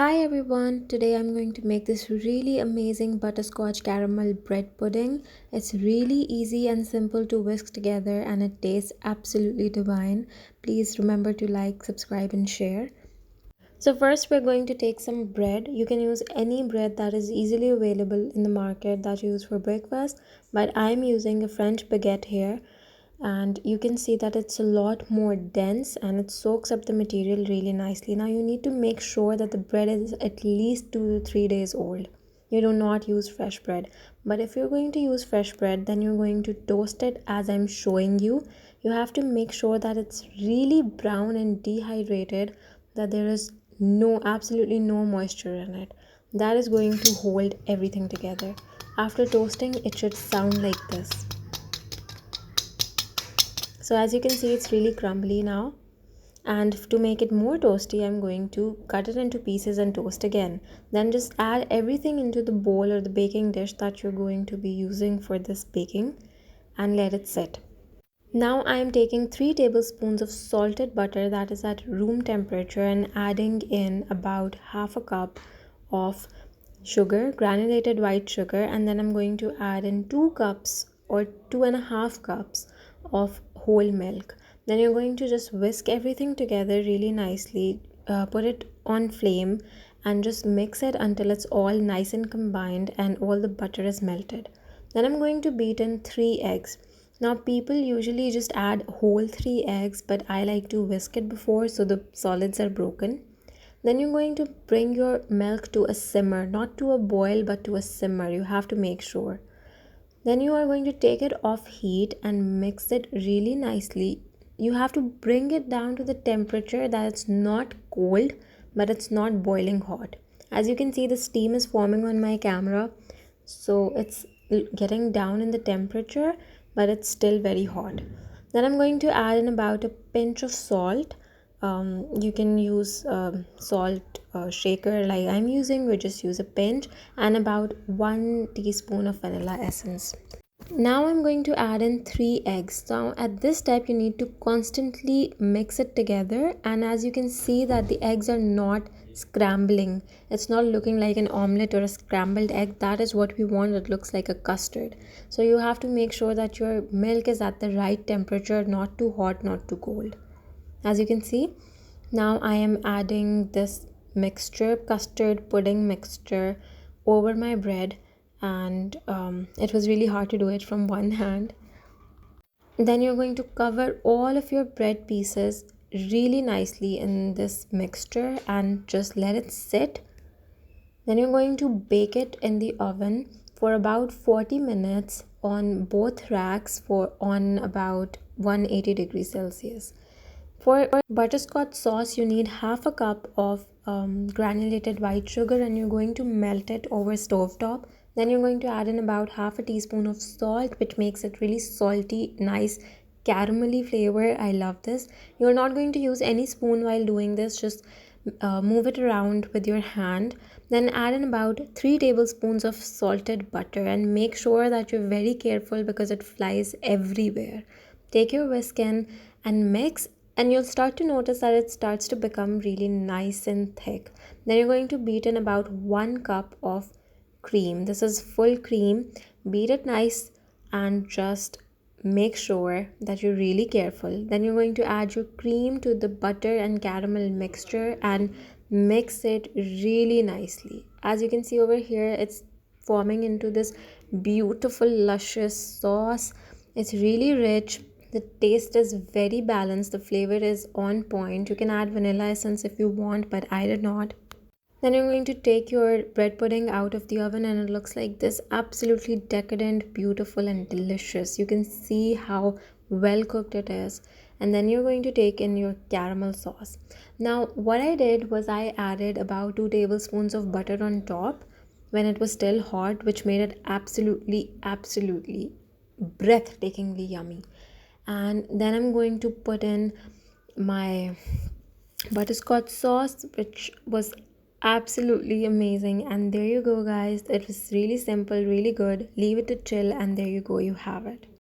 Hi everyone, today I'm going to make this really amazing butterscotch caramel bread pudding. It's really easy and simple to whisk together and it tastes absolutely divine. Please remember to like, subscribe and share. So first we're going to take some bread. You can use any bread that is easily available in the market that you use for breakfast, but I'm using a French baguette here and you can see that it's a lot more dense and it soaks up the material really nicely. Now you need to make sure that the bread is at least 2 to 3 days old. You do not use fresh bread, but if you're going to use fresh bread, then you're going to toast it as I'm showing you. You have to make sure that it's really brown and dehydrated, that there is absolutely no moisture in it. That is going to hold everything together. After toasting, it should sound like this. So as you can see, it's really crumbly now. And to make it more toasty, I'm going to cut it into pieces and toast again. Then just add everything into the bowl or the baking dish that you're going to be using for this baking and let it sit. Now I am taking 3 tablespoons of salted butter that is at room temperature and adding in about half a cup of sugar, granulated white sugar, and then I'm going to add in 2 cups or 2.5 cups of whole milk. Then you're going to just whisk everything together really nicely, put it on flame and just mix it until it's all nice and combined and all the butter is melted. Then I'm going to beat in 3 eggs. Now people usually just add whole 3 eggs, but I like to whisk it before so the solids are broken. Then you're going to bring your milk to a simmer, not to a boil but to a simmer. You have to make sure. Then you are going to take it off heat and mix it really nicely. You have to bring it down to the temperature that it's not cold but it's not boiling hot. As you can see, the steam is forming on my camera, so it's getting down in the temperature but it's still very hot. Then I'm going to add in about a pinch of salt. You can use salt shaker like I'm using, we just use a pinch, and about 1 teaspoon of vanilla essence. Now I'm going to add in 3 eggs. Now at this step you need to constantly mix it together, and as you can see that the eggs are not scrambling. It's not looking like an omelette or a scrambled egg. That is what we want. It looks like a custard. So you have to make sure that your milk is at the right temperature, not too hot, not too cold. As you can see, now I am adding this mixture, custard pudding mixture, over my bread, and it was really hard to do it from one hand. Then you're going to cover all of your bread pieces really nicely in this mixture and just let it sit. Then you're going to bake it in the oven for about 40 minutes on both racks for on about 180 degrees Celsius. For butterscotch sauce, you need half a cup of granulated white sugar and you're going to melt it over stove top. Then you're going to add in about half a teaspoon of salt, which makes it really salty, nice, caramelly flavor. I love this. You're not going to use any spoon while doing this, just move it around with your hand. Then add in about 3 tablespoons of salted butter and make sure that you're very careful because it flies everywhere. Take your whisk in and mix, and you'll start to notice that it starts to become really nice and thick. Then you're going to beat in about 1 cup of cream. This is full cream. Beat it nice and just make sure that you're really careful. Then you're going to add your cream to the butter and caramel mixture and mix it really nicely. As you can see over here, it's forming into this beautiful luscious sauce. It's really rich. The taste is very balanced. The flavor is on point. You can add vanilla essence if you want, but I did not. Then you're going to take your bread pudding out of the oven and it looks like this, absolutely decadent, beautiful and delicious. You can see how well cooked it is. And then you're going to take in your caramel sauce. Now what I did was I added about 2 tablespoons of butter on top when it was still hot, which made it absolutely breathtakingly yummy. And then I'm going to put in my butterscotch sauce, which was absolutely amazing. And there you go guys, it was really simple, really good. Leave it to chill and there you go, you have it.